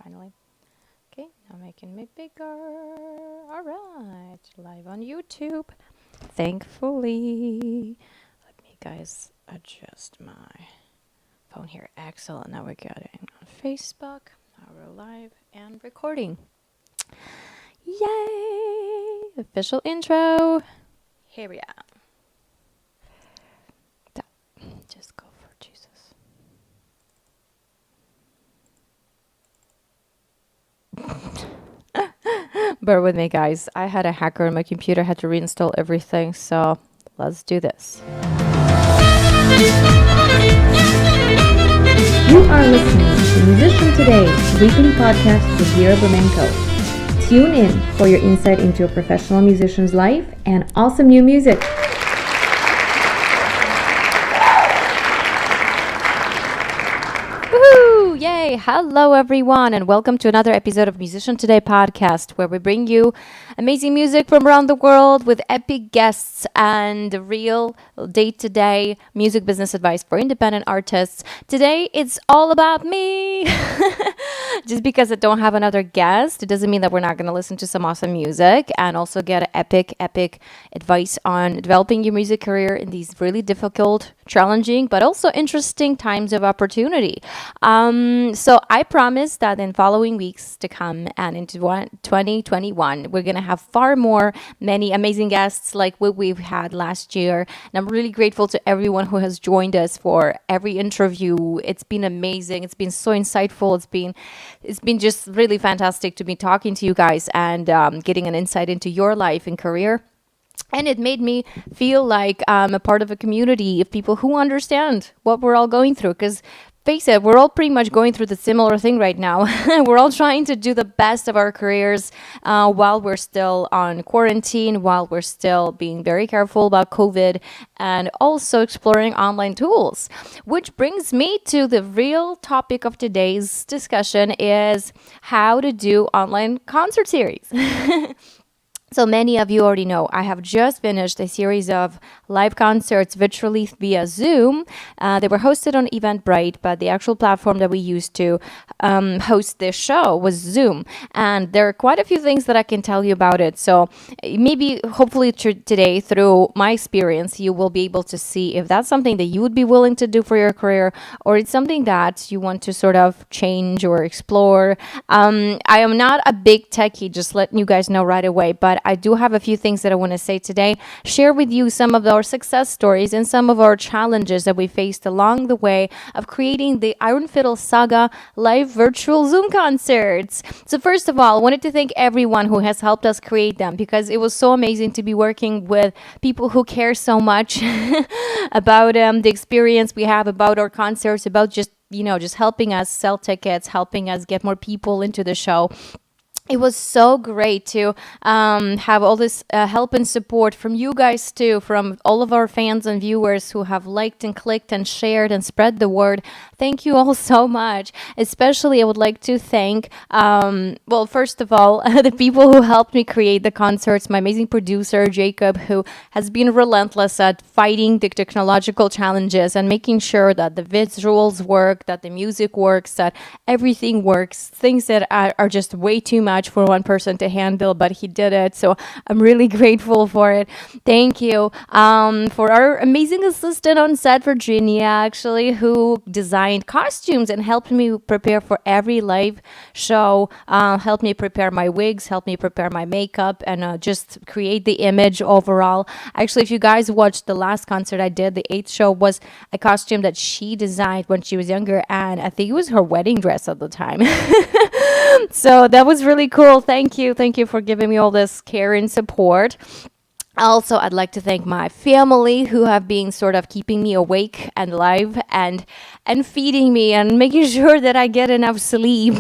finally. Okay, now making it bigger. All right, live on YouTube. Thankfully. Let me, guys, adjust my phone here. Excellent. Now we're getting on Facebook. Now we're live and recording. Yay! Official intro. Here we are. Just go for Jesus. Bear with me, guys. I had a hacker on my computer, had to reinstall everything, so let's do this. You are listening to Musician Today, weekly podcast with Vera Bermenko. Tune in for your insight into a professional musician's life and awesome new music. Woohoo! Yay! Hello, everyone, and welcome to another episode of Musician Today podcast, where we bring you amazing music from around the world with epic guests and real day-to-day music business advice for independent artists. Today, it's all about me. Just because I don't have another guest, it doesn't mean that we're not going to listen to some awesome music and also get epic advice on developing your music career in these really difficult, challenging, but also interesting times of opportunity. So I promise that in following weeks to come and into 2021, we're going to have many amazing guests like what we've had last year. And I'm really grateful to everyone who has joined us for every interview. It's been amazing. It's been so insightful. It's been just really fantastic to be talking to you guys and getting an insight into your life and career. And it made me feel like I'm a part of a community of people who understand what we're all going through. Because face it, we're all pretty much going through the similar thing right now. We're all trying to do the best of our careers while we're still on quarantine, while we're still being very careful about COVID, and also exploring online tools. Which brings me to the real topic of today's discussion is how to do online concert series. So many of you already know I have just finished a series of live concerts virtually via Zoom. They were hosted on Eventbrite, but the actual platform that we used to host this show was Zoom. And there are quite a few things that I can tell you about it. So maybe, hopefully today, through my experience, you will be able to see if that's something that you would be willing to do for your career, or it's something that you want to sort of change or explore. I am not a big techie, just letting you guys know right away, but I do have a few things that I want to say today, share with you some of our success stories and some of our challenges that we faced along the way of creating the Iron Fiddle Saga live virtual Zoom concerts. So first of all, I wanted to thank everyone who has helped us create them, because it was so amazing to be working with people who care so much about the experience we have, about our concerts, about just helping us sell tickets, helping us get more people into the show. It was so great to have all this help and support from you guys too, from all of our fans and viewers who have liked and clicked and shared and spread the word. Thank you all so much. Especially, I would like to thank, first of all, the people who helped me create the concerts. My amazing producer, Jacob, who has been relentless at fighting the technological challenges and making sure that the visuals work, that the music works, that everything works. Things that are just way too much for one person to handle, but he did it. So I'm really grateful for it. Thank you. For our amazing assistant on set, Virginia, actually, who designed costumes and helped me prepare for every live show, helped me prepare my wigs, helped me prepare my makeup, and just create the image overall. Actually, if you guys watched the last concert I did, the 8th show, was a costume that she designed when she was younger, and I think it was her wedding dress at the time. So that was really cool. Thank you for giving me all this care and support. Also, I'd like to thank my family who have been sort of keeping me awake and alive and feeding me and making sure that I get enough sleep.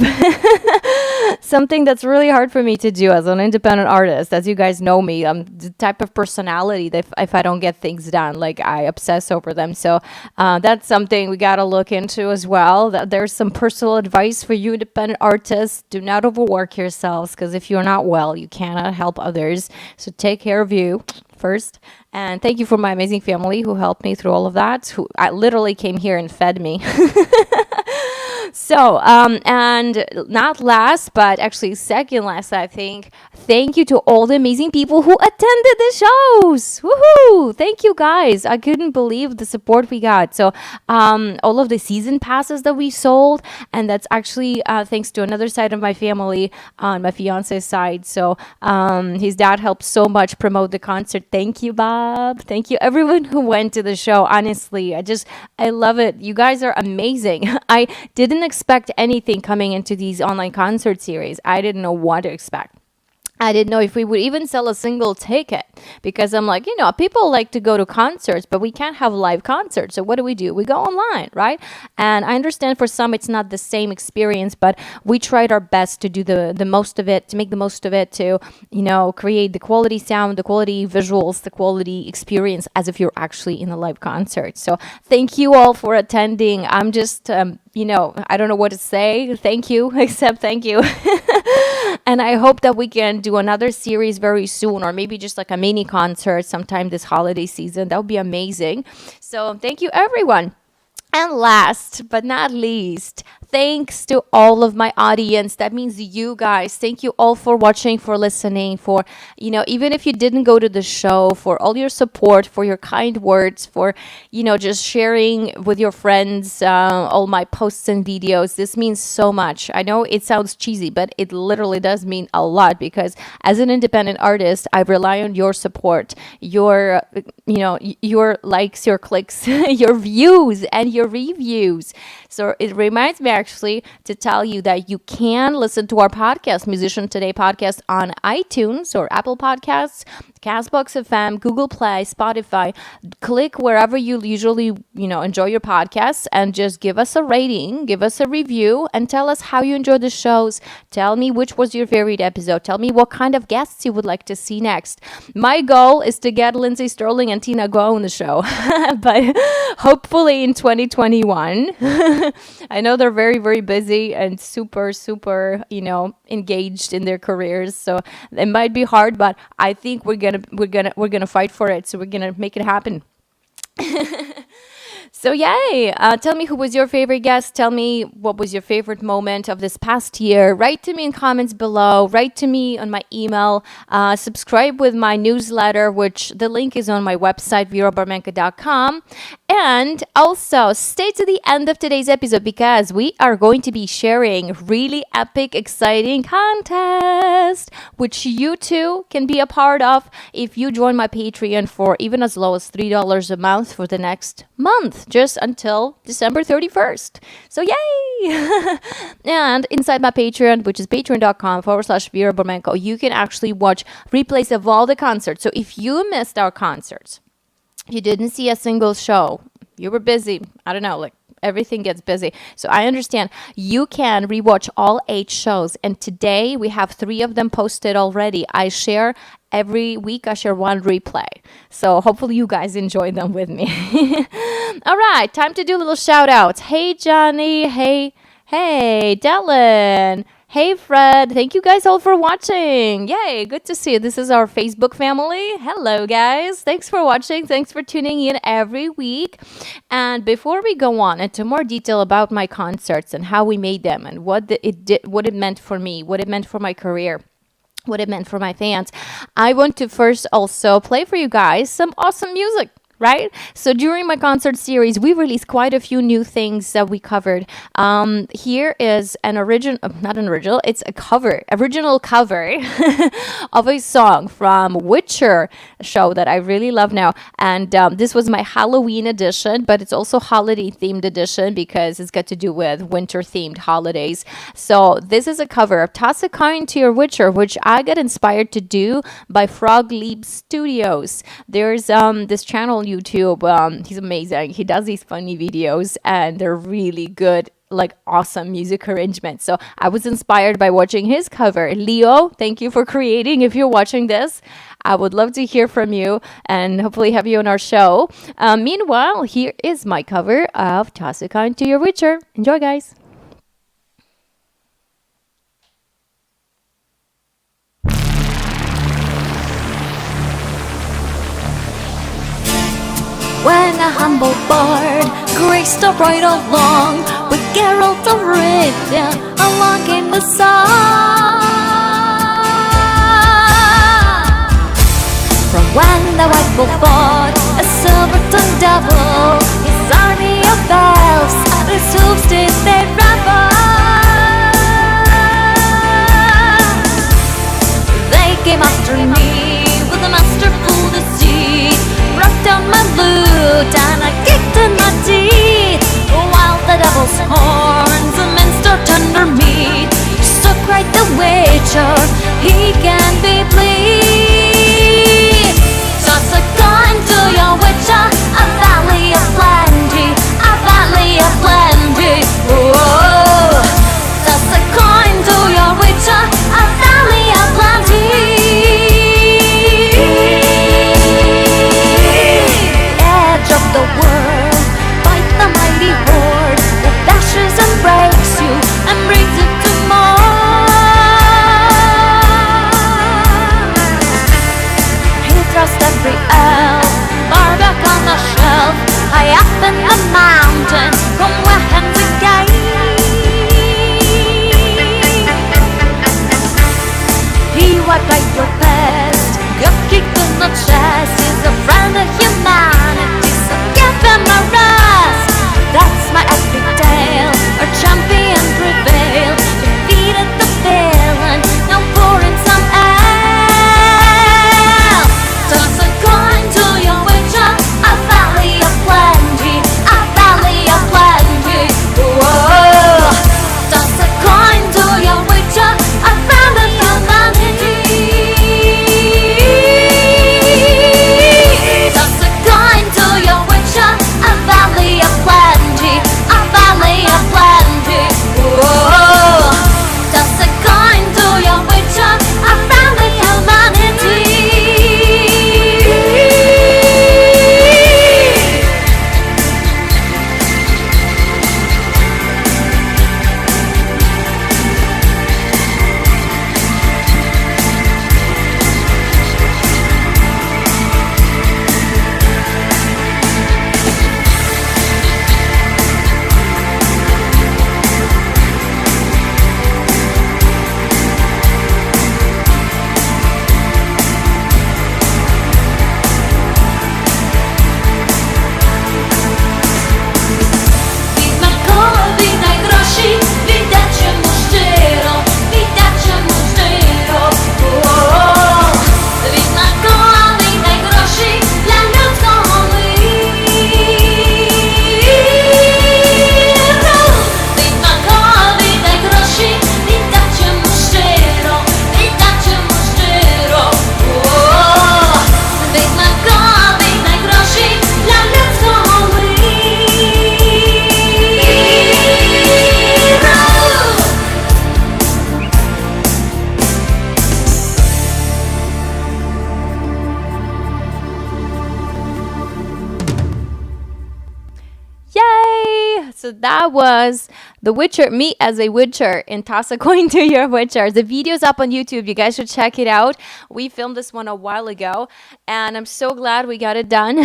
Something that's really hard for me to do as an independent artist. As you guys know me, I'm the type of personality that if I don't get things done, like, I obsess over them. So that's something we got to look into as well. That there's some personal advice for you independent artists. Do not overwork yourselves, because if you're not well, you cannot help others. So take care of you first. And thank you for my amazing family who helped me through all of that, who I literally came here and fed me. So, and not last, but actually second last, I think, thank you to all the amazing people who attended the shows. Woohoo! Thank you guys. I couldn't believe the support we got. So, all of the season passes that we sold, and that's actually thanks to another side of my family on my fiance's side. So, his dad helped so much promote the concert. Thank you, Bob. Thank you, everyone who went to the show. Honestly, I love it. You guys are amazing. I didn't expect anything coming into these online concert series. I didn't know what to expect. I didn't know if we would even sell a single ticket because I'm like, people like to go to concerts, but we can't have live concerts. So what do? We go online, right? And I understand for some it's not the same experience, but we tried our best to do the most of it, to make the most of it, to, create the quality sound, the quality visuals, the quality experience as if you're actually in a live concert. So thank you all for attending. I'm just, I don't know what to say. Thank you, except thank you. And I hope that we can do another series very soon, or maybe just like a mini concert sometime this holiday season. That would be amazing. So thank you, everyone. And last but not least, thanks to all of my audience. That means you guys. Thank you all for watching, for listening, for, even if you didn't go to the show, for all your support, for your kind words, for, just sharing with your friends all my posts and videos. This means so much. I know it sounds cheesy, but it literally does mean a lot because as an independent artist, I rely on your support, your likes, your clicks, your views, and your reviews. So it reminds me actually to tell you that you can listen to our podcast, Musician Today podcast, on iTunes or Apple Podcasts, Castbox FM, Google Play, Spotify. Click wherever you usually, enjoy your podcasts and just give us a rating, give us a review, and tell us how you enjoy the shows. Tell me which was your favorite episode. Tell me what kind of guests you would like to see next. My goal is to get Lindsay Sterling and Tina Guo on the show, but hopefully in 2021. I know they're very, very busy and super, super, engaged in their careers. So it might be hard, but I think we're gonna fight for it. So we're gonna make it happen. So yay! Tell me who was your favorite guest. Tell me what was your favorite moment of this past year. Write to me in comments below. Write to me on my email. Subscribe with my newsletter, which the link is on my website, verabarmenka.com. And also stay to the end of today's episode because we are going to be sharing really epic, exciting contest, which you too can be a part of if you join my Patreon for even as low as $3 a month for the next month, just until December 31st. So yay! And inside my Patreon, which is patreon.com/Vera Barmenko, you can actually watch replays of all the concerts. So if you missed our concerts, you didn't see a single show, you were busy, I don't know, everything gets busy. So I understand. You can rewatch all 8 shows. And today we have 3 of them posted already. Every week I share one replay. So hopefully you guys enjoy them with me. All right, time to do little shout outs. Hey, Johnny. Hey, Dylan. Hey, Fred. Thank you guys all for watching. Yay, good to see you. This is our Facebook family. Hello, guys. Thanks for watching. Thanks for tuning in every week. And before we go on into more detail about my concerts and how we made them and what it meant for me, what it meant for my career, what it meant for my fans, I want to first also play for you guys some awesome music. Right? So during my concert series, we released quite a few new things that we covered. Here is it's a original cover of a song from Witcher show that I really love now. And this was my Halloween edition, but it's also holiday themed edition because it's got to do with winter themed holidays. So this is a cover of Toss a Coin to Your Witcher, which I got inspired to do by Frog Leap Studios. There's this channel on YouTube. He's amazing. He does these funny videos and they're really good, awesome music arrangements. So I was inspired by watching his cover. Leo, thank you for creating. If you're watching this, I would love to hear from you and hopefully have you on our show. Meanwhile, here is my cover of Toss a Coin to Your Witcher. Enjoy, guys. When a humble bard graced a right along, with Geralt of Rivia, along came the sun. From when the white wolf fought a silver-tongued devil, his army of elves at his hooves did they revel. They came after me with a masterful deceit, brought down my lute and I kicked in my teeth, while the devil's horns minced our tender meat. So cried the witcher, he can be pleased. Toss a coin to your witcher, a valley of plenty, a valley of plenty. Whoa. Toss a coin to your witcher, a valley of plenty. Edge of the world, fight the mighty horde that dashes and breaks you and brings it to more. He thrust every elf far back on the shelf, high up in the mountain from where hands again. He wiped like your past, got kicked in the chest. He's a friend of humanity, so give him a rest. That's my epic tale, our champion prevailed, defeated the villain, now pour in some ale. Toss a coin to your witcher, a valley of plenty, a valley of plenty. Whoa. Toss a coin to your witcher, a friend of humanity. Toss a coin to your witcher, a valley of plenty, a valley of plenty. Whoa. Toss a coin to your witcher, a friend of humanity. Widmakowi najgrosi, widacie mu szczero, widacie mu szczero. Widmakowi najgrosi, dla ludzką liru. Widmakowi najgrosi, widacie mu szczero, widacie mu szczero. Widmakowi najgrosi, dla ludzką liru. Yay! So that was The Witcher, me as a Witcher in Toss a Coin to Your Witcher. The video's up on YouTube. You guys should check it out. We filmed this one a while ago, and I'm so glad we got it done.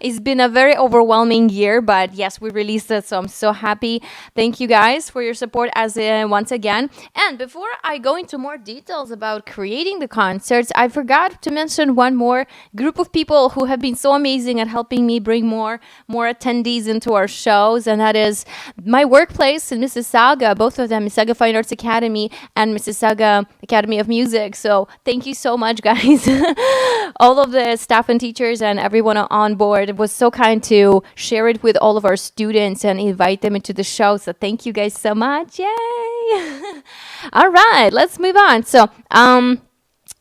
It's been a very overwhelming year, but yes, we released it, so I'm so happy. Thank you guys for your support once again. And before I go into more details about creating the concerts, I forgot to mention one more group of people who have been so amazing at helping me bring more attendees into our shows, and that is my workplace in Mississauga, both of them, Mississauga Fine Arts Academy and Mississauga Academy of Music. So thank you so much, guys. All of the staff and teachers and everyone on board was so kind to share it with all of our students and invite them into the show. So thank you guys so much. Yay! All right, let's move on. So,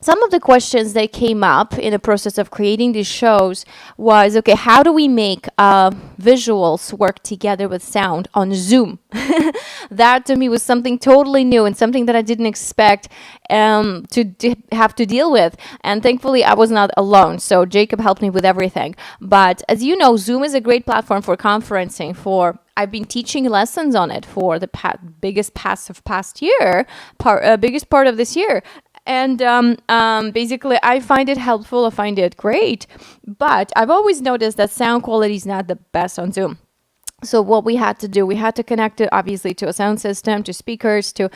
some of the questions that came up in the process of creating these shows was, okay, how do we make visuals work together with sound on Zoom? That to me was something totally new and something that I didn't expect to have to deal with. And thankfully, I was not alone. So Jacob helped me with everything. But as you know, Zoom is a great platform for conferencing. I've been teaching lessons on it for the biggest part of this year. And basically, I find it helpful. I find it great. But I've always noticed that sound quality is not the best on Zoom. So what we had to do, we had to connect it obviously to a sound system, to speakers, to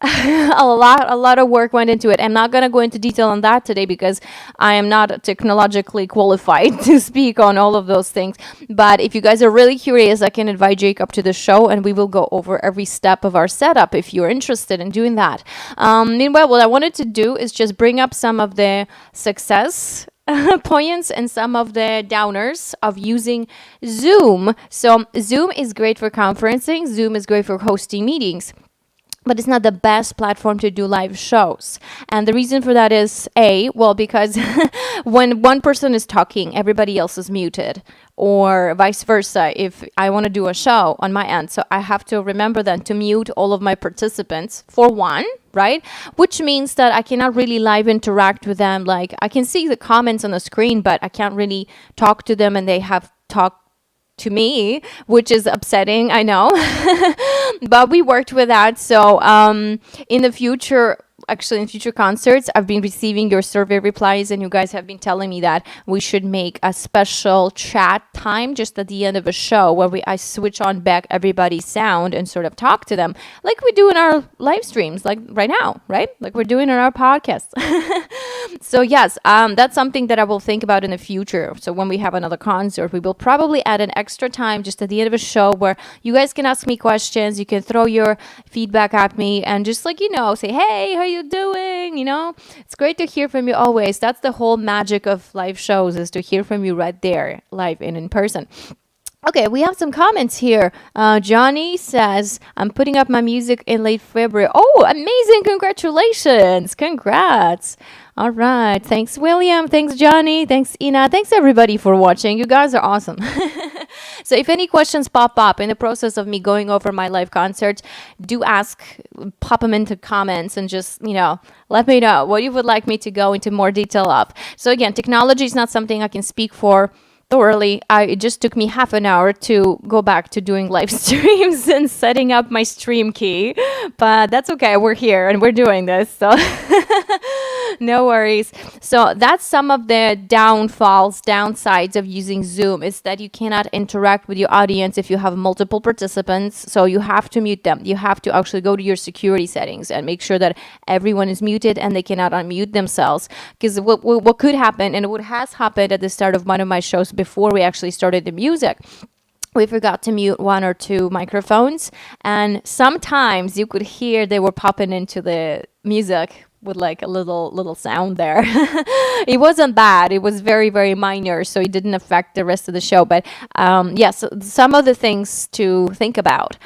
a lot of work went into it. I'm not going to go into detail on that today because I am not technologically qualified to speak on all of those things. But if you guys are really curious, I can invite Jacob to the show and we will go over every step of our setup if you're interested in doing that. Meanwhile, what I wanted to do is just bring up some of the success points and some of the downers of using Zoom. So Zoom is great for conferencing. Zoom is great for hosting meetings, but it's not the best platform to do live shows. And the reason for that is because when one person is talking, everybody else is muted, or vice versa. If I want to do a show on my end, so I have to remember then to mute all of my participants for one, right? Which means that I cannot really live interact with them. Like, I can see the comments on the screen, but I can't really talk to them and they have talked to me, which is upsetting, I know. But we worked with that. So in the future, actually in future concerts, I've been receiving your survey replies and you guys have been telling me that we should make a special chat time just at the end of a show where I switch on back everybody's sound and sort of talk to them like we do in our live streams, like right now, right? Like we're doing in our podcast. So yes, that's something that I will think about in the future. So when we have another concert, we will probably add an extra time just at the end of a show where you guys can ask me questions. You can throw your feedback at me and just like, say, hey, how you doing? It's great to hear from you always. That's the whole magic of live shows, is to hear from you right there, live and in person. Okay, we have some comments here. Johnny says, I'm putting up my music in late February. Oh, amazing. Congratulations. Congrats. All right. Thanks, William. Thanks, Johnny. Thanks, Ina. Thanks, everybody, for watching. You guys are awesome. So if any questions pop up in the process of me going over my live concert, do ask, pop them into comments and just, let me know what you would like me to go into more detail of. So again, technology is not something I can speak for thoroughly. It just took me half an hour to go back to doing live streams and setting up my stream key, but that's okay. We're here and we're doing this, so no worries. So that's some of the downsides of using Zoom, is that you cannot interact with your audience if you have multiple participants. So you have to mute them. You have to actually go to your security settings and make sure that everyone is muted and they cannot unmute themselves, because what could happen, and what has happened at the start of one of my shows before we actually started the music, we forgot to mute one or two microphones, and sometimes you could hear they were popping into the music with like a little sound there. It wasn't bad. It was very, very minor, so it didn't affect the rest of the show. But yes, some of the things to think about.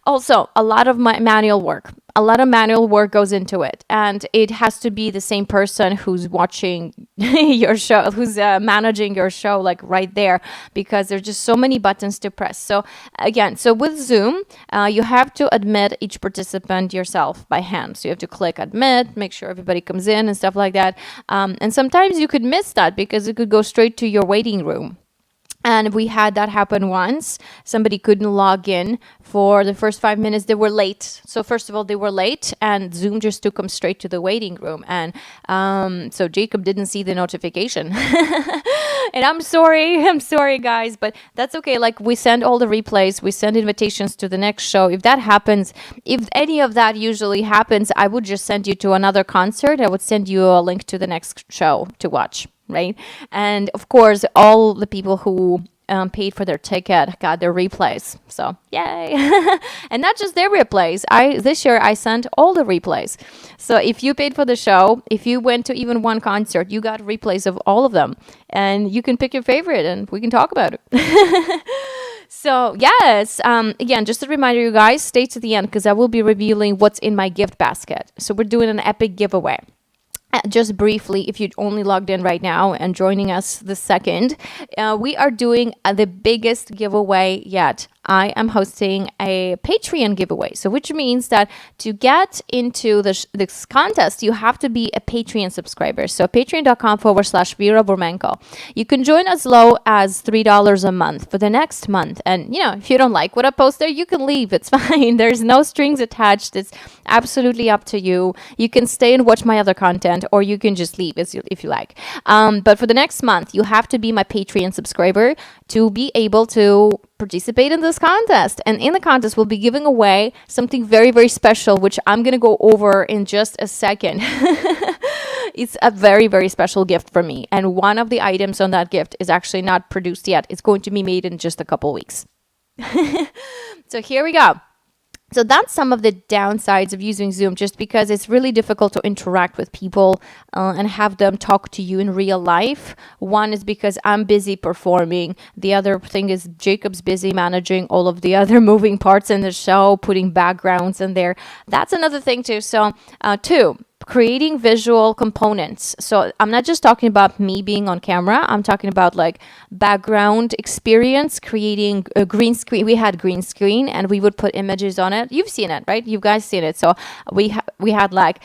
Also, a lot of manual work. A lot of manual work goes into it, and it has to be the same person who's watching your show, who's managing your show, like right there, because there's just so many buttons to press. So again, with Zoom, you have to admit each participant yourself by hand. So you have to click admit, make sure everybody comes in and stuff like that. And sometimes you could miss that because it could go straight to your waiting room. And we had that happen once. Somebody couldn't log in for the first 5 minutes. They were late. So first of all, they were late, and Zoom just took them straight to the waiting room. And so Jacob didn't see the notification. And I'm sorry, guys, but that's okay. Like, we send all the replays, we send invitations to the next show. If that happens, if any of that usually happens, I would just send you to another concert. I would send you a link to the next show to watch. Right? And of course, all the people who paid for their ticket got their replays. So yay. And not just their replays. This year I sent all the replays. So if you paid for the show, if you went to even one concert, you got replays of all of them. And you can pick your favorite and we can talk about it. So yes, again, just a reminder, you guys, stay to the end because I will be revealing what's in my gift basket. So we're doing an epic giveaway. Just briefly, if you only logged in right now and joining us the second, we are doing the biggest giveaway yet. I am hosting a Patreon giveaway. So which means that to get into this contest, you have to be a Patreon subscriber. So patreon.com/Vera Burmenko. You can join as low as $3 a month for the next month. And, if you don't like what I post there, you can leave. It's fine. There's no strings attached. It's absolutely up to you. You can stay and watch my other content, or you can just leave if you like. But for the next month, you have to be my Patreon subscriber to be able to participate in this contest. And in the contest, we'll be giving away something very, very special, which I'm going to go over in just a second. It's a very, very special gift for me. And one of the items on that gift is actually not produced yet. It's going to be made in just a couple weeks. So here we go. So that's some of the downsides of using Zoom, just because it's really difficult to interact with people and have them talk to you in real life. One is because I'm busy performing. The other thing is Jacob's busy managing all of the other moving parts in the show, putting backgrounds in there. That's another thing too. So two, creating visual components. So I'm not just talking about me being on camera. I'm talking about like background experience, creating a green screen. We had green screen and we would put images on it. You've seen it, right? You guys seen it. So we had like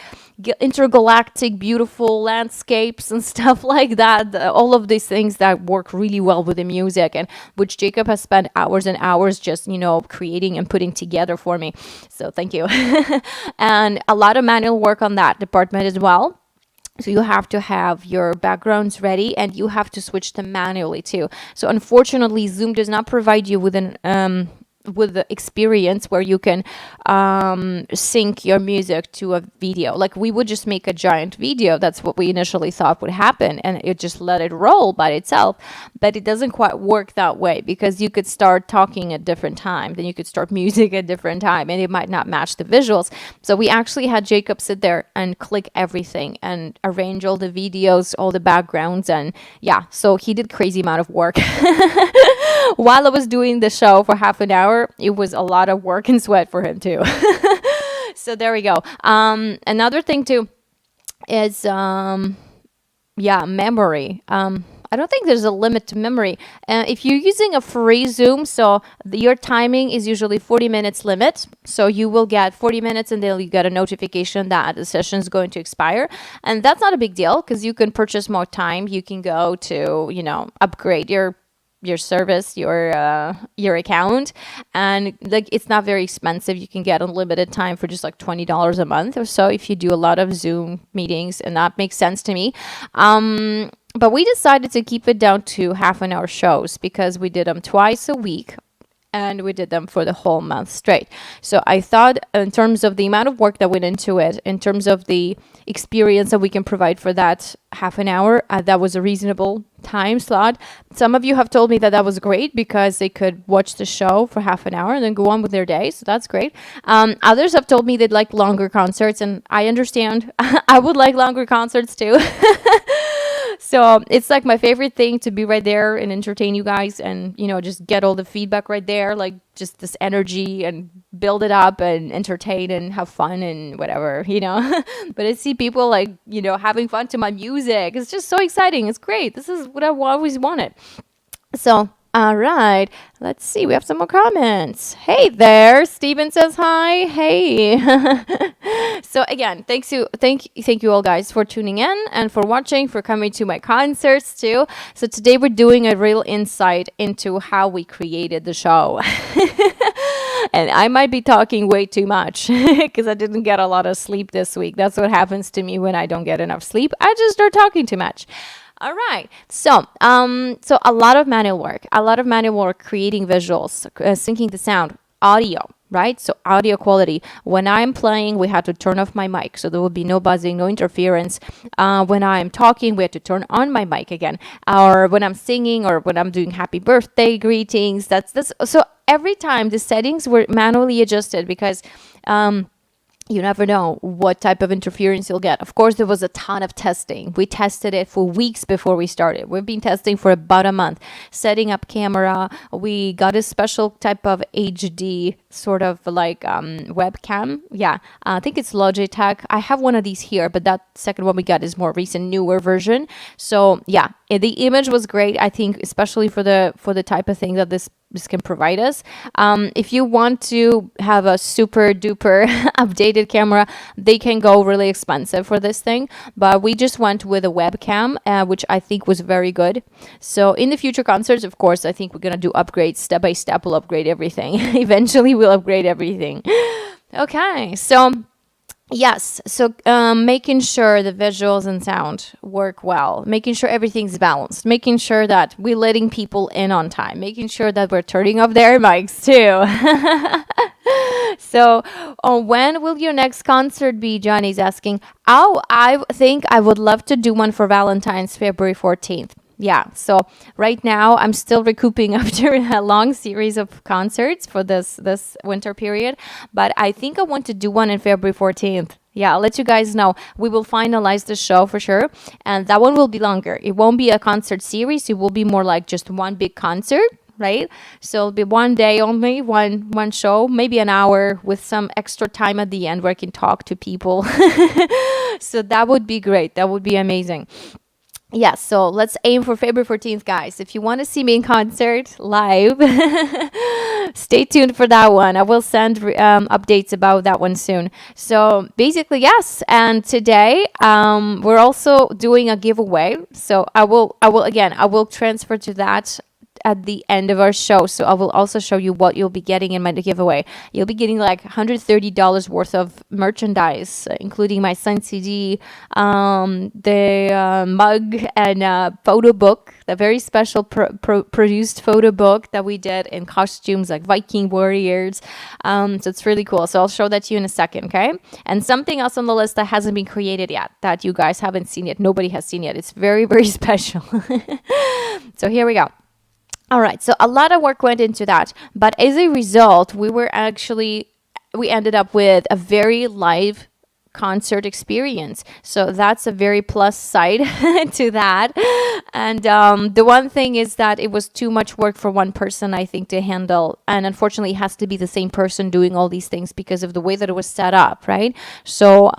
intergalactic beautiful landscapes and stuff like that. All of these things that work really well with the music, and which Jacob has spent hours and hours just, creating and putting together for me. So thank you. And a lot of manual work on that department as well. So you have to have your backgrounds ready and you have to switch them manually too. So unfortunately, Zoom does not provide you with with the experience where you can sync your music to a video. Like we would just make a giant video. That's what we initially thought would happen, and it just let it roll by itself. But it doesn't quite work that way, because you could start talking at different time, then you could start music at different time, and it might not match the visuals. So we actually had Jacob sit there and click everything and arrange all the videos, all the backgrounds, and yeah, so he did crazy amount of work. While I was doing the show for half an hour, it was a lot of work and sweat for him too. So there we go. Another thing too is, memory. I don't think there's a limit to memory. If you're using a free Zoom, so your timing is usually 40 minutes limit. So you will get 40 minutes and then you get a notification that the session is going to expire. And that's not a big deal, because you can purchase more time. You can go to, upgrade your service, your account, and like it's not very expensive. You can get unlimited time for just like $20 a month or so if you do a lot of Zoom meetings, and that makes sense to me. But we decided to keep it down to half an hour shows, because we did them twice a week and we did them for the whole month straight. So I thought, in terms of the amount of work that went into it, in terms of the experience that we can provide for that half an hour, that was a reasonable time slot. Some of you have told me that that was great, because they could watch the show for half an hour and then go on with their day. So that's great. Others have told me they'd like longer concerts, and I understand. I would like longer concerts too. So it's like my favorite thing to be right there and entertain you guys, and just get all the feedback right there, like just this energy, and build it up and entertain and have fun and whatever. But I see people like having fun to my music. It's just so exciting. It's great. This is what I've always wanted. So all right, let's see. We have some more comments. Hey there, Steven says hi. Hey. So again, thank you all guys for tuning in and for watching, for coming to my concerts too. So today we're doing a real insight into how we created the show. And I might be talking way too much because I didn't get a lot of sleep this week. That's what happens to me when I don't get enough sleep. I just start talking too much. All right. So a lot of manual work, creating visuals, syncing the sound, audio, right? So audio quality. When I'm playing, we had to turn off my mic, so there will be no buzzing, no interference. When I'm talking, we had to turn on my mic again. Or when I'm singing, or when I'm doing happy birthday greetings, that's this. So every time the settings were manually adjusted, because you never know what type of interference you'll get. Of course, there was a ton of testing. We tested it for weeks before we started. We've been testing for about a month, setting up camera. We got a special type of HD sort of like webcam. Yeah, I think it's Logitech. I have one of these here, but that second one we got is more recent, newer version. So yeah, the image was great. I think especially for the type of thing that this can provide us. If you want to have a super duper updated camera, they can go really expensive for this thing, but we just went with a webcam, which I think was very good. So in the future concerts, of course, I think we're gonna do upgrades step by step. We'll upgrade everything. Eventually we'll upgrade everything. Okay, so Yes, so making sure the visuals and sound work well, making sure everything's balanced, making sure that we're letting people in on time, making sure that we're turning off their mics too. So, when will your next concert be? Johnny's asking. Oh, I think I would love to do one for Valentine's, February 14th. Yeah, so right now I'm still recouping after a long series of concerts for this winter period, but I think I want to do one in February 14th. Yeah, I'll let you guys know. We will finalize the show for sure, and that one will be longer. It won't be a concert series. It will be more like just one big concert, right? So it'll be one day only, one show, maybe an hour with some extra time at the end where I can talk to people. So that would be great. That would be amazing. Yes, so let's aim for February 14th, guys. If you want to see me in concert live, stay tuned for that one. I will send updates about that one soon. So basically, yes. And today, we're also doing a giveaway. So I will transfer to that at the end of our show. So I will also show you what you'll be getting in my giveaway. You'll be getting like $130 worth of merchandise, including my signed CD, the mug, and photo book, the very special produced photo book that we did in costumes like Viking warriors. So it's really cool. So I'll show that to you in a second, okay? And something else on the list that hasn't been created yet, that you guys haven't seen yet, nobody has seen yet. It's very, very special. So here we go. All right, so a lot of work went into that, but as a result, we ended up with a very live concert experience. So that's a very plus side to that. And the one thing is that it was too much work for one person, I think, to handle. And unfortunately, it has to be the same person doing all these things because of the way that it was set up, right? So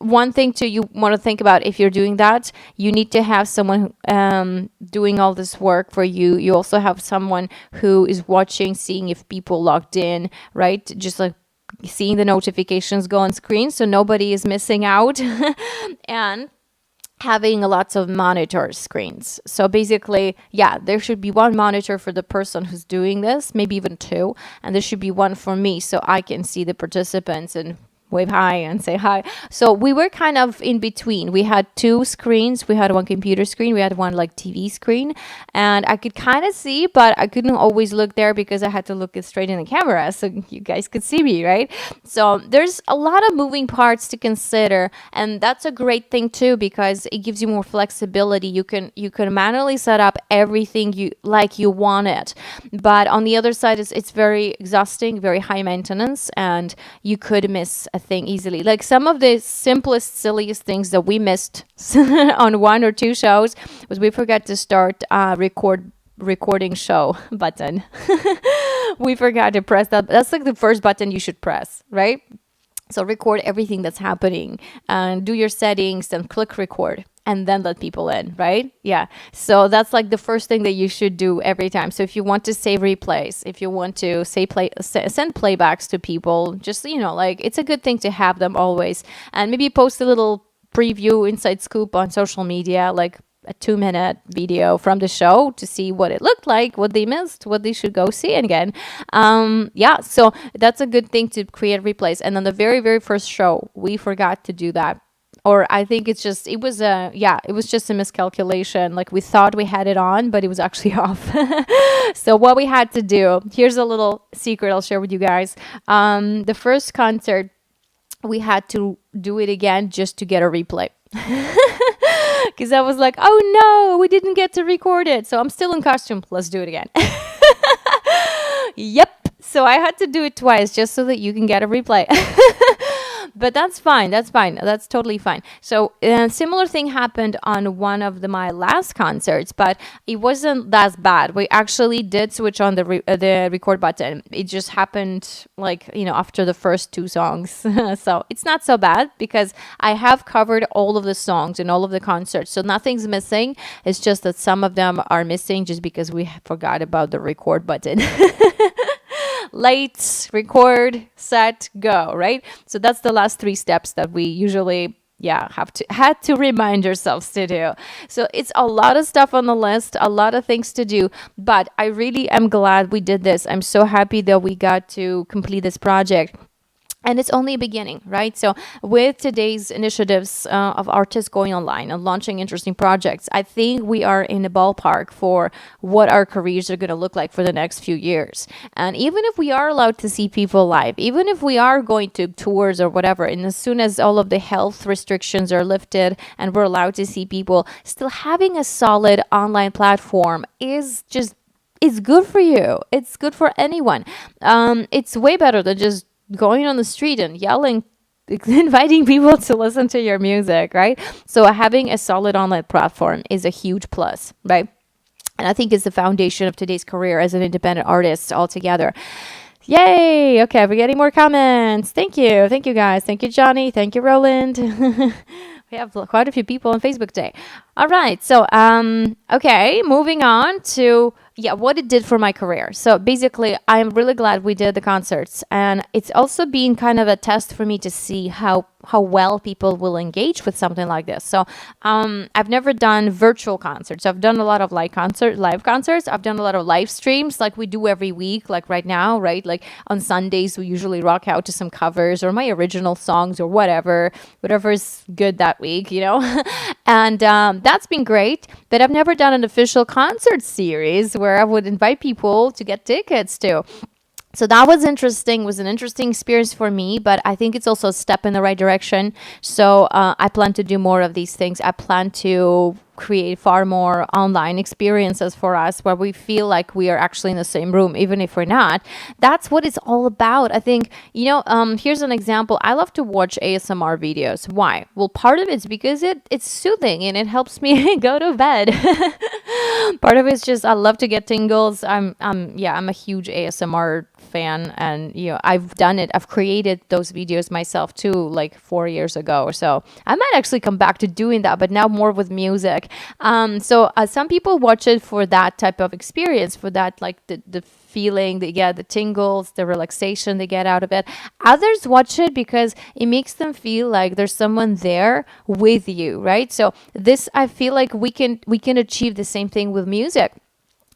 one thing too you want to think about if you're doing that, you need to have someone doing all this work for you. You also have someone who is watching, seeing if people logged in, right? Just like seeing the notifications go on screen so nobody is missing out. And having lots of monitor screens. So basically, yeah, there should be one monitor for the person who's doing this, maybe even two, and there should be one for me so I can see the participants and wave hi and say hi. So we were kind of in between. We had two screens. We had one computer screen. We had one like TV screen. And I could kind of see, but I couldn't always look there because I had to look straight in the camera so you guys could see me, right? So there's a lot of moving parts to consider. And that's a great thing too because it gives you more flexibility. You can manually set up everything you want it. But on the other side, it's very exhausting, very high maintenance, and you could miss a thing easily. Like some of the simplest, silliest things that we missed on one or two shows was we forgot to start recording show button. We forgot to press that. That's like the first button you should press, right? So record everything that's happening and do your settings and click record and then let people in, right? Yeah. So that's like the first thing that you should do every time. So if you want to save replays, if you want to send playbacks to people, just, like it's a good thing to have them always. And maybe post a little preview inside scoop on social media, like a 2-minute video from the show to see what it looked like, what they missed, what they should go see again. Yeah, so that's a good thing to create replays. And on the very, very first show, we forgot to do that. Or I think it was just a miscalculation. Like we thought we had it on, but it was actually off. So what we had to do, here's a little secret I'll share with you guys. The first concert, we had to do it again just to get a replay. Because I was like, oh no, we didn't get to record it. So I'm still in costume. Let's do it again. Yep. So I had to do it twice just so that you can get a replay. But that's fine. That's fine. That's totally fine. So a similar thing happened on one of my last concerts, but it wasn't that bad. We actually did switch on the record button. It just happened after the first two songs. So it's not so bad because I have covered all of the songs in all of the concerts. So nothing's missing. It's just that some of them are missing just because we forgot about the record button. Lights, record, set, go, right? So that's the last 3 steps that we usually had to remind ourselves to do. So it's a lot of stuff on the list, a lot of things to do, but I really am glad we did this. I'm so happy that we got to complete this project. And it's only a beginning, right? So with today's initiatives of artists going online and launching interesting projects, I think we are in the ballpark for what our careers are going to look like for the next few years. And even if we are allowed to see people live, even if we are going to tours or whatever, and as soon as all of the health restrictions are lifted and we're allowed to see people, still having a solid online platform is just, it's good for you. It's good for anyone. It's way better than just going on the street and yelling, inviting people to listen to your music, right? So having a solid online platform is a huge plus, right? And I think it's the foundation of today's career as an independent artist altogether. Yay! Okay, we're getting more comments. Thank you. Thank you, guys. Thank you, Johnny. Thank you, Roland. We have quite a few people on Facebook today. All right. So, okay, moving on to what it did for my career. So basically, I'm really glad we did the concerts, and it's also been kind of a test for me to see how well people will engage with something like this. So I've never done virtual concerts. I've done a lot of live concerts. I've done a lot of live streams like we do every week, like right now, right? Like on Sundays, we usually rock out to some covers or my original songs or whatever's good that week, you know? And that's been great. But I've never done an official concert series where I would invite people to get tickets to. So that was interesting, was an interesting experience for me, but I think it's also a step in the right direction. So I plan to do more of these things. I plan to create far more online experiences for us where we feel like we are actually in the same room, even if we're not. That's what it's all about. I think, here's an example. I love to watch ASMR videos. Why? Well, part of it's because it's soothing and it helps me go to bed. Part of it's just I love to get tingles. I'm a huge ASMR fan, and I've done it. I've created those videos myself too, like 4 years ago. So I might actually come back to doing that, but now more with music. So some people watch it for that type of experience, for that like the feeling they get, the tingles, the relaxation they get out of it. Others watch it because it makes them feel like there's someone there with you, right? So this, I feel like we can achieve the same thing with music,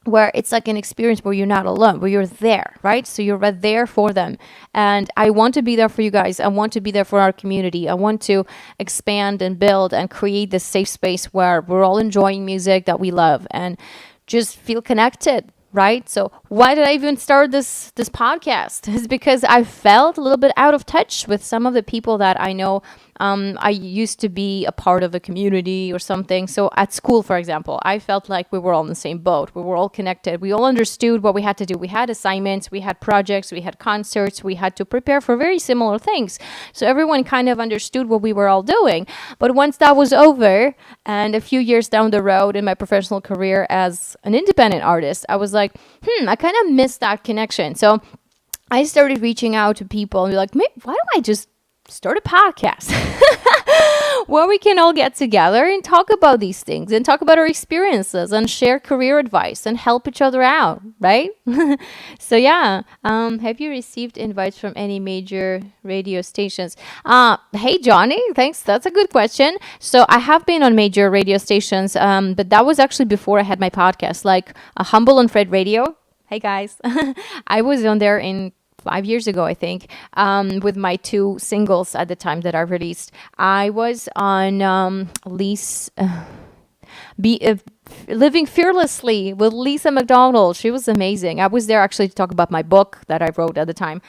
where it's like an experience where you're not alone, where you're there, right? So you're right there for them. And I want to be there for you guys. I want to be there for our community. I want to expand and build and create this safe space where we're all enjoying music that we love and just feel connected, right? So why did I even start this podcast? It's because I felt a little bit out of touch with some of the people that I know. I used to be a part of a community or something. So at school, for example, I felt like we were all in the same boat. We were all connected. We all understood what we had to do. We had assignments, we had projects, we had concerts, we had to prepare for very similar things. So everyone kind of understood what we were all doing. But once that was over, and a few years down the road in my professional career as an independent artist, I was like, I kind of missed that connection. So I started reaching out to people and be like, why don't I just start a podcast where we can all get together and talk about these things and talk about our experiences and share career advice and help each other out, right? So have you received invites from any major radio stations? Hey Johnny, thanks, that's a good question. So I have been on major radio stations, but that was actually before I had my podcast, like Humble and Fred Radio. Hey guys. I was on there in 5 years ago, I think, with my 2 singles at the time that I released. I was on Living Fearlessly with Lisa McDonald. She was amazing. I was there actually to talk about my book that I wrote at the time.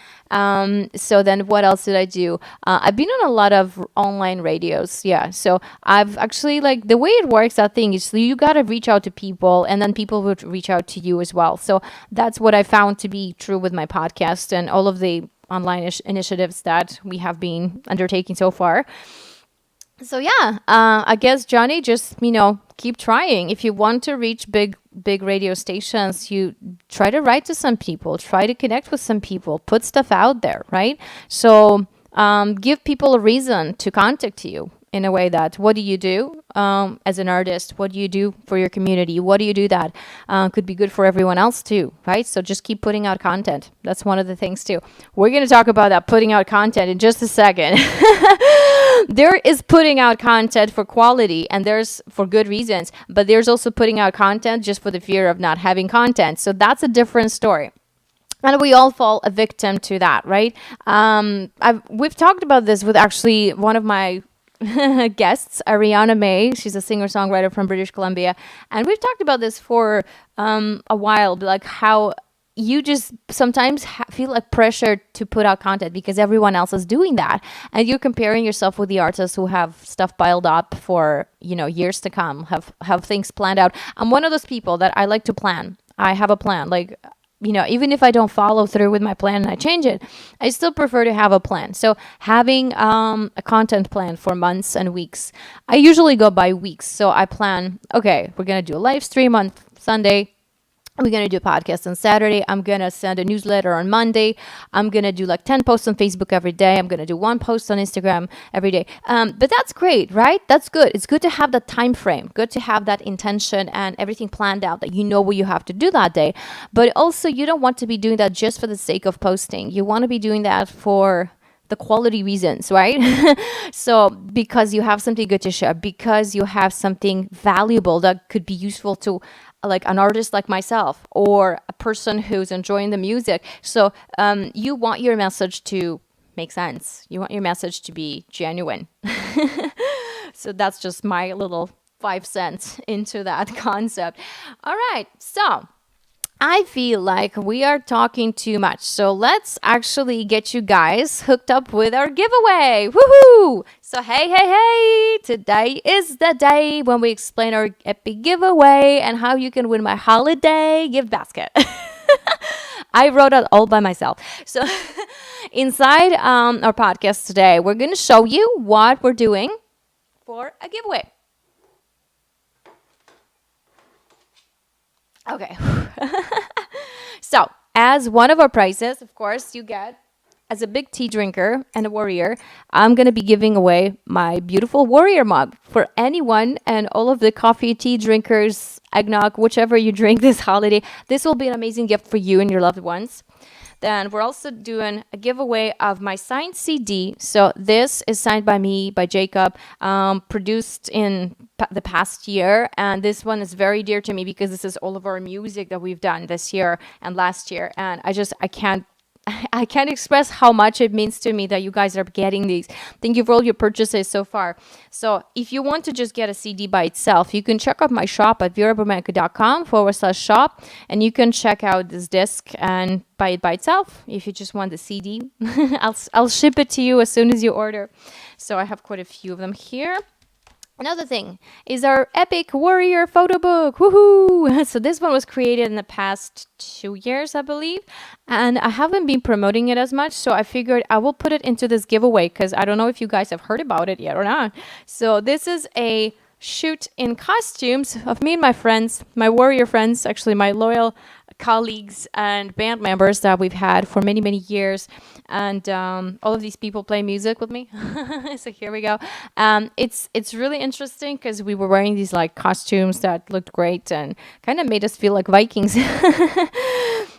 So then what else did I do? I've been on a lot of online radios. Yeah. So I've actually, like, the way it works, that thing is you got to reach out to people and then people would reach out to you as well. So that's what I found to be true with my podcast and all of the online initiatives that we have been undertaking so far. So I guess, Johnny, just, keep trying. If you want to reach big radio stations, you try to write to some people, try to connect with some people, put stuff out there, right? So give people a reason to contact you in a way that, what do you do as an artist? What do you do for your community? What do you do that could be good for everyone else too, right? So just keep putting out content. That's one of the things too. We're going to talk about that, putting out content, in just a second. There is putting out content for quality, and there's for good reasons, but there's also putting out content just for the fear of not having content. So that's a different story. And we all fall a victim to that, right? We've talked about this with actually one of my guests, Ariana May. She's a singer-songwriter from British Columbia. And we've talked about this for a while, like how you just sometimes feel like pressure to put out content because everyone else is doing that. And you're comparing yourself with the artists who have stuff piled up for, years to come, have things planned out. I'm one of those people that I like to plan. I have a plan. Like, even if I don't follow through with my plan and I change it, I still prefer to have a plan. So having a content plan for months and weeks, I usually go by weeks. So I plan, okay, we're going to do a live stream on Sunday. We're going to do a podcast on Saturday. I'm going to send a newsletter on Monday. I'm going to do like 10 posts on Facebook every day. I'm going to do 1 post on Instagram every day. But that's great, right? That's good. It's good to have that time frame, good to have that intention and everything planned out, that you know what you have to do that day. But also, you don't want to be doing that just for the sake of posting. You want to be doing that for the quality reasons, right? So because you have something good to share, because you have something valuable that could be useful to like an artist like myself or a person who's enjoying the music. So you want your message to make sense. You want your message to be genuine. So that's just my little 5 cents into that concept. All right. So I feel like we are talking too much. So let's actually get you guys hooked up with our giveaway. Woohoo! So hey, today is the day when we explain our epic giveaway and how you can win my holiday gift basket. I wrote it all by myself. So inside our podcast today, we're going to show you what we're doing for a giveaway. Okay. So, as one of our prizes, of course, you get, as a big tea drinker and a warrior, I'm going to be giving away my beautiful warrior mug for anyone and all of the coffee, tea drinkers, eggnog, whichever you drink this holiday. This will be an amazing gift for you and your loved ones. Then we're also doing a giveaway of my signed CD. So this is signed by me, by Jacob, produced in the past year. And this one is very dear to me because this is all of our music that we've done this year and last year. And I can't express how much it means to me that you guys are getting these. Thank you for all your purchases so far. So if you want to just get a CD by itself, you can check out my shop at verabomenko.com/shop, and you can check out this disc and buy it by itself. If you just want the CD, I'll ship it to you as soon as you order. So I have quite a few of them here. Another thing is our epic warrior photo book. Woohoo! So this one was created in the past 2 years, I believe. And I haven't been promoting it as much. So I figured I will put it into this giveaway because I don't know if you guys have heard about it yet or not. So this is a shoot in costumes of me and my friends, my warrior friends, actually my loyal colleagues and band members that we've had for many, many years. And all of these people play music with me. So here we go. It's really interesting because we were wearing these like costumes that looked great and kind of made us feel like Vikings.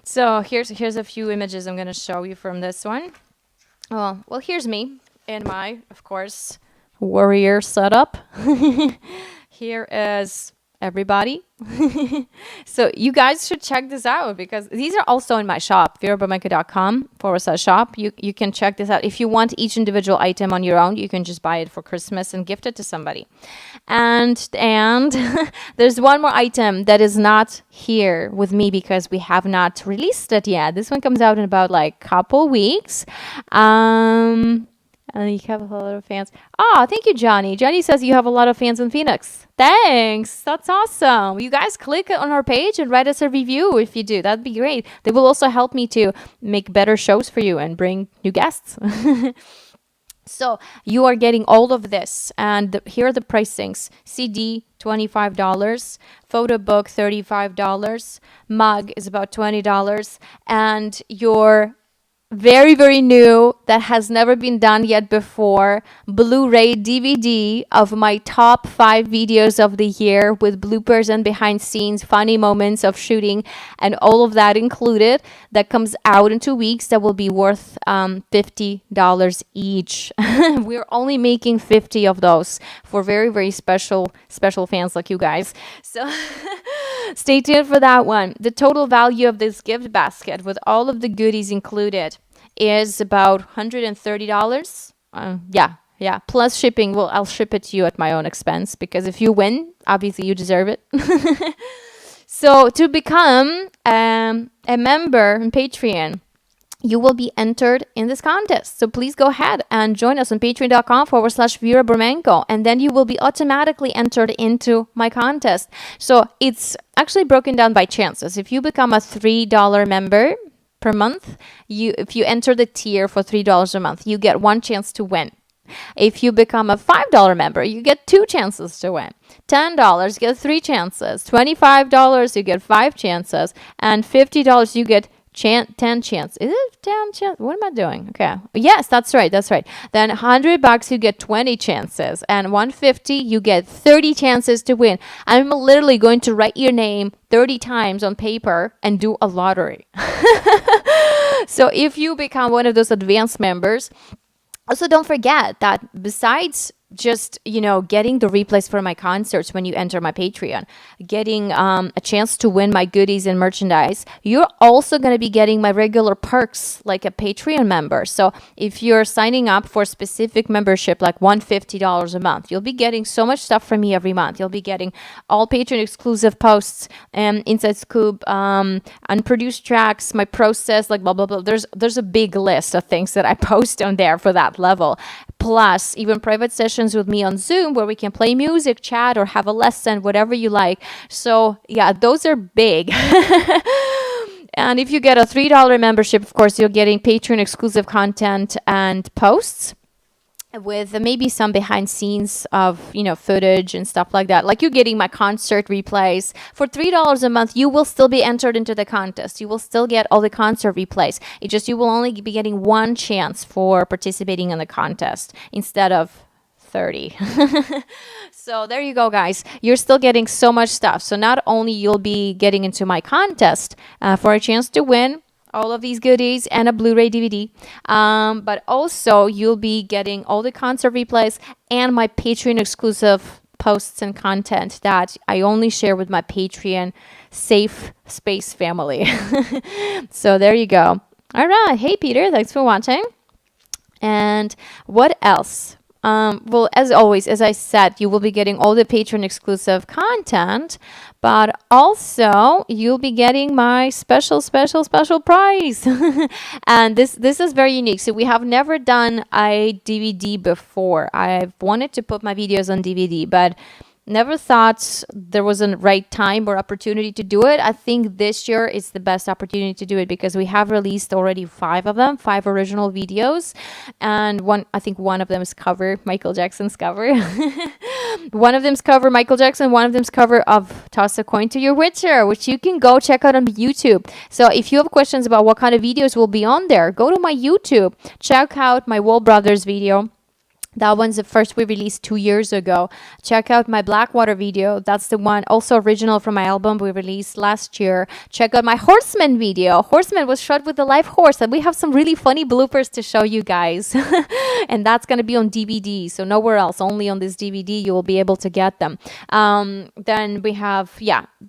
So here's a few images I'm going to show you from this one. Oh, well, here's me in my, of course, warrior setup. Here is everybody. So you guys should check this out because these are also in my shop, verabomenko.com/shop. You can check this out. If you want each individual item on your own, you can just buy it for Christmas and gift it to somebody. And there's one more item that is not here with me because we have not released it yet. This one comes out in about like couple weeks. And you have a lot of fans. Oh, thank you, Johnny. Johnny says you have a lot of fans in Phoenix. Thanks. That's awesome. You guys click on our page and write us a review if you do. That'd be great. They will also help me to make better shows for you and bring new guests. So you are getting all of this. And here are the pricings. CD, $25. Photo book, $35. Mug is about $20. And your very, very new, that has never been done yet before, Blu-ray DVD of my top 5 videos of the year with bloopers and behind scenes, funny moments of shooting, and all of that included. That comes out in 2 weeks. That will be worth $50 each. We're only making 50 of those for very, very special fans like you guys. So stay tuned for that one. The total value of this gift basket with all of the goodies included is about $130. Yeah, plus shipping. Well, I'll ship it to you at my own expense, because if you win, obviously you deserve it. So to become a member on Patreon, you will be entered in this contest. So please go ahead and join us on patreon.com/Vera Burmenko, and then you will be automatically entered into my contest. So it's actually broken down by chances. If you become a $3 member per month, if you enter the tier for $3 a month, you get 1 chance to win. If you become a $5 member, you get 2 chances to win. $10, you get 3 chances. $25, you get 5 chances. And $50, you get 10 chances. Is it 10 chances? What am I doing? Okay. Yes, that's right. Then $100, you get 20 chances. And $150, you get 30 chances to win. I'm literally going to write your name 30 times on paper and do a lottery. So if you become one of those advanced members, also don't forget that besides just, getting the replays for my concerts when you enter my Patreon, getting a chance to win my goodies and merchandise, you're also going to be getting my regular perks like a Patreon member. So if you're signing up for a specific membership, like $150 a month, you'll be getting so much stuff from me every month. You'll be getting all Patreon exclusive posts, Inside Scoop, unproduced tracks, my process, like blah, blah, blah. There's a big list of things that I post on there for that level. Plus, even private sessions with me on Zoom where we can play music, chat, or have a lesson, whatever you like. So, yeah, those are big. And if you get a $3 membership, of course, you're getting Patreon exclusive content and posts with maybe some behind scenes of, footage and stuff like that. Like you're getting my concert replays. For $3 a month, you will still be entered into the contest. You will still get all the concert replays. It's just you will only be getting 1 chance for participating in the contest instead of 30. So there you go, guys. You're still getting so much stuff. So not only you'll be getting into my contest for a chance to win all of these goodies and a Blu-ray DVD, but also you'll be getting all the concert replays and my Patreon exclusive posts and content that I only share with my Patreon safe space family. So there you go. All right. Hey, Peter, thanks for watching. And what else? Well, as always, as I said, you will be getting all the Patreon exclusive content, but also you'll be getting my special prize. And this is very unique. So we have never done a DVD before. I've wanted to put my videos on DVD, but never thought there was a right time or opportunity to do it. I think this year is the best opportunity to do it because we have released already 5 of them, 5 original videos. And I think one of them is cover, Michael Jackson's cover. One of them's cover Michael Jackson, one of them's cover of Toss a Coin to Your Witcher, which you can go check out on YouTube. So if you have questions about what kind of videos will be on there, go to my YouTube, check out my Wall Brothers video. That one's the first we released 2 years ago. Check out my Blackwater video. That's the one also original from my album we released last year. Check out my Horseman video. Horseman was shot with a live horse, and we have some really funny bloopers to show you guys. And that's going to be on DVD. So nowhere else, only on this DVD you will be able to get them. Then we have,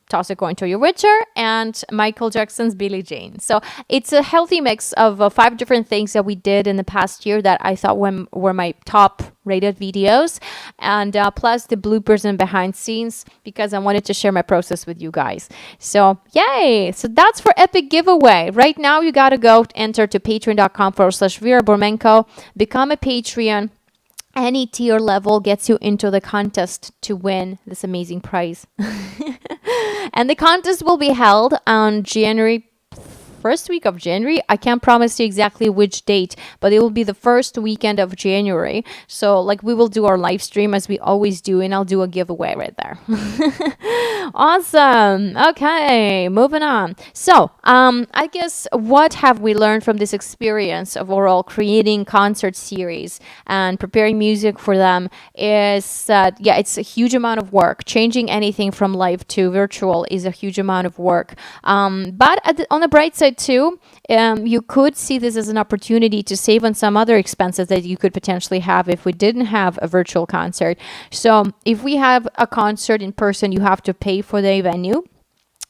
Toss a Coin to Your Witcher and Michael Jackson's Billie Jean. So it's a healthy mix of 5 different things that we did in the past year that I thought were my top rated videos, and plus the bloopers and behind scenes, because I wanted to share my process with you guys. So yay. So that's for epic giveaway. Right now you got to go enter to patreon.com/Vera Burmenko, become a Patreon. Any tier level gets you into the contest to win this amazing prize. And the contest will be held on January first week of January. I can't promise you exactly which date, but it will be the first weekend of January. So like we will do our live stream as we always do, and I'll do a giveaway right there. Awesome. Okay, moving on. So I guess what have we learned from this experience of overall creating concert series and preparing music for them is that, yeah, it's a huge amount of work. Changing anything from live to virtual is a huge amount of work. But on the bright side too, you could see this as an opportunity to save on some other expenses that you could potentially have if we didn't have a virtual concert. So if we have a concert in person, you have to pay for the venue,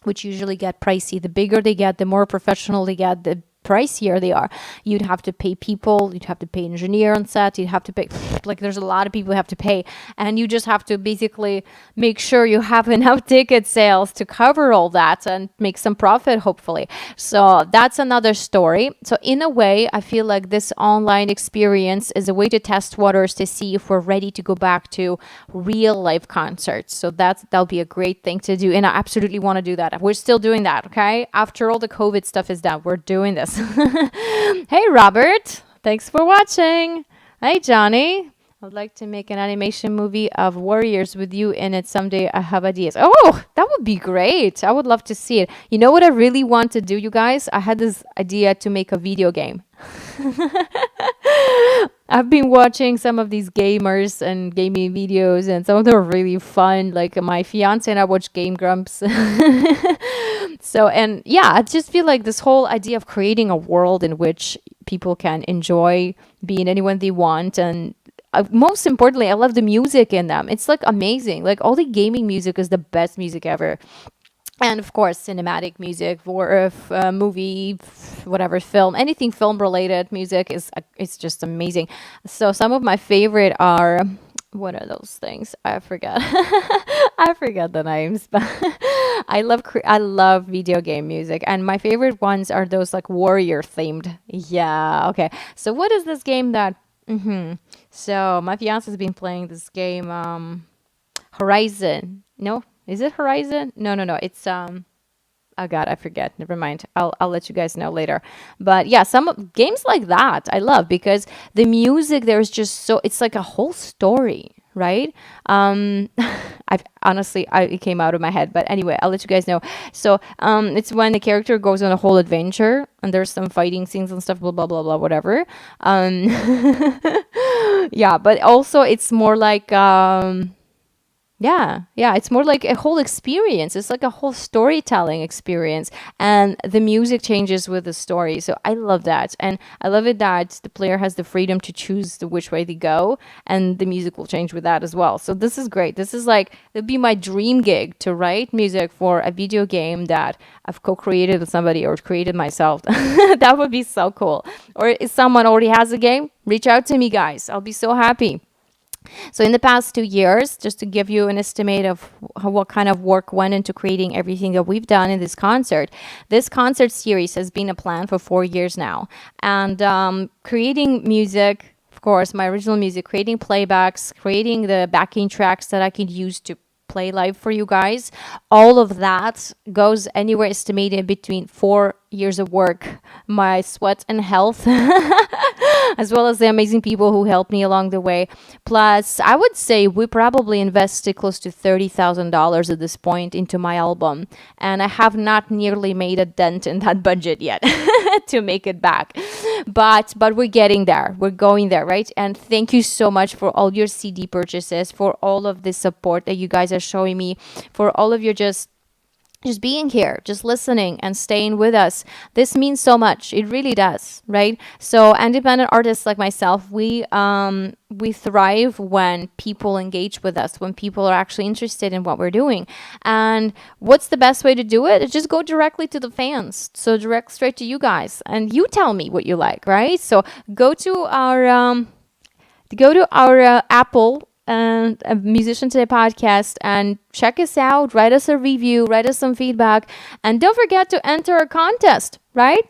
which usually get pricey. The bigger they get, the more professional they get, the pricier they are. You'd have to pay people, you'd have to pay engineer on set, you'd have to pay, like there's a lot of people you have to pay, and you just have to basically make sure you have enough ticket sales to cover all that and make some profit, hopefully. So that's another story. So in a way, I feel like this online experience is a way to test waters to see if we're ready to go back to real live concerts. So that'll be a great thing to do, and I absolutely want to do that. We're still doing that, okay? After all the COVID stuff is done, we're doing this. Hey, Robert. Thanks for watching. Hey, Johnny. I'd like to make an animation movie of warriors with you in it someday. I have ideas. Oh, that would be great. I would love to see it. You know what I really want to do, you guys? I had this idea to make a video game. I've been watching some of these gamers and gaming videos, and some of them are really fun. Like my fiance and I watch Game Grumps. So, and yeah, I just feel like this whole idea of creating a world in which people can enjoy being anyone they want, and most importantly, I love the music in them. It's like amazing. Like all the gaming music is the best music ever. And of course, cinematic music for movie, whatever, film, anything film related music is it's just amazing. So some of my favorite are, what are those things? I forget. I forget the names, but I love video game music, and my favorite ones are those like warrior themed. Yeah, okay. So what is this game that? So my fiance has been playing this game, Horizon. No, is it Horizon? No. It's oh God, I forget. Never mind. I'll let you guys know later. But yeah, some games like that I love because the music there is just so, it's like a whole story, right? I've honestly, it came out of my head, but anyway, I'll let you guys know. So it's when the character goes on a whole adventure and there's some fighting scenes and stuff, blah blah blah blah, whatever. Yeah, but also it's more like yeah, it's more like a whole experience. It's like a whole storytelling experience, and the music changes with the story. So I love that, and I love it that the player has the freedom to choose which way they go, and the music will change with that as well. So this is great. This is like, it'd be my dream gig to write music for a video game that I've co-created with somebody or created myself. That would be so cool. Or if someone already has a game, reach out to me, guys. I'll be so happy. So in the past 2 years, just to give you an estimate of what kind of work went into creating everything that we've done in this concert series has been a plan for 4 years now. And creating music, of course, my original music, creating playbacks, creating the backing tracks that I can use to play live for you guys, all of that goes anywhere estimated between 4 years of work, my sweat and health, as well as the amazing people who helped me along the way. Plus, I would say we probably invested close to $30,000 at this point into my album, and I have not nearly made a dent in that budget yet to make it back. But we're getting there. We're going there, right? And thank you so much for all your CD purchases, for all of the support that you guys are showing me, for all of your just being here, just listening and staying with us. This means so much. It really does, right? So independent artists like myself, we thrive when people engage with us, when people are actually interested in what we're doing. And what's the best way to do it? Just go directly to the fans. So direct straight to you guys, and you tell me what you like, right? So go to our Apple and a Musician Today podcast and check us out, write us a review, write us some feedback, and don't forget to enter a contest, right?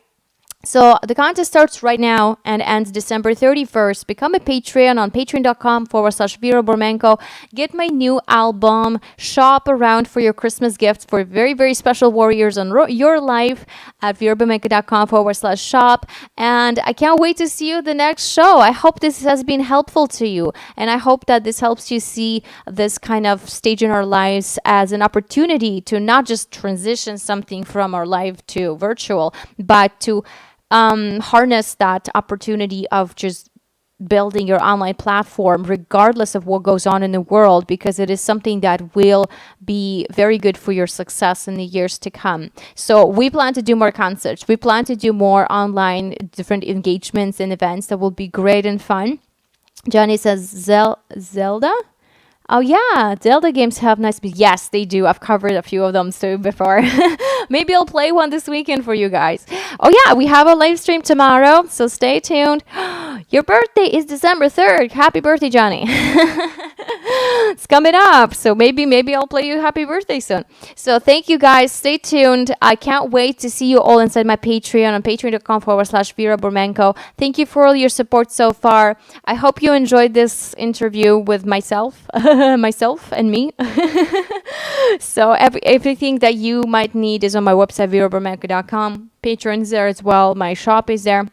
So the contest starts right now and ends December 31st. Become a Patreon on patreon.com/Vera Bormenko. Get my new album. Shop around for your Christmas gifts for very, very special warriors on your life at verabormenko.com/shop. And I can't wait to see you the next show. I hope this has been helpful to you. And I hope that this helps you see this kind of stage in our lives as an opportunity to not just transition something from our life to virtual, but to harness that opportunity of just building your online platform regardless of what goes on in the world, because it is something that will be very good for your success in the years to come. So we plan to do more concerts. We plan to do more online different engagements and events that will be great and fun. Johnny says Zelda? Oh yeah, Zelda games have nice music. Yes, they do. I've covered a few of them too before. Maybe I'll play one this weekend for you guys. Oh yeah, we have a live stream tomorrow, so stay tuned. Your birthday is December 3rd. Happy birthday, Johnny. It's coming up, so maybe I'll play you happy birthday soon. So thank you guys. Stay tuned. I can't wait to see you all inside my Patreon on patreon.com/Vera Bormenko. Thank you for all your support so far. I hope you enjoyed this interview with myself and me. So everything that you might need is on my website, verabormenko.com. Patreon is there as well. My shop is there.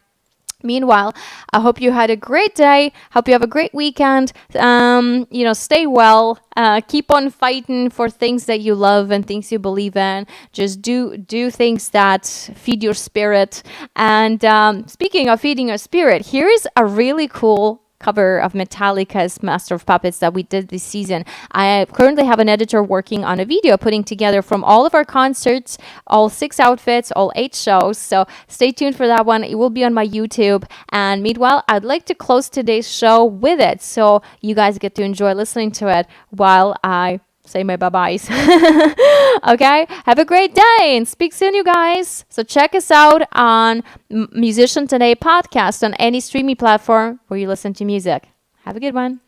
Meanwhile, I hope you had a great day. Hope you have a great weekend. Stay well. Keep on fighting for things that you love and things you believe in. Just do things that feed your spirit. And speaking of feeding your spirit, here is a really cool cover of Metallica's Master of Puppets that we did this season. I currently have an editor working on a video putting together from all of our concerts, all 6 outfits, all 8 shows. So stay tuned for that one. It will be on my YouTube. And meanwhile, I'd like to close today's show with it, so you guys get to enjoy listening to it while I say my bye-byes. Okay? Have a great day and speak soon, you guys. So check us out on Musician Today podcast on any streaming platform where you listen to music. Have a good one.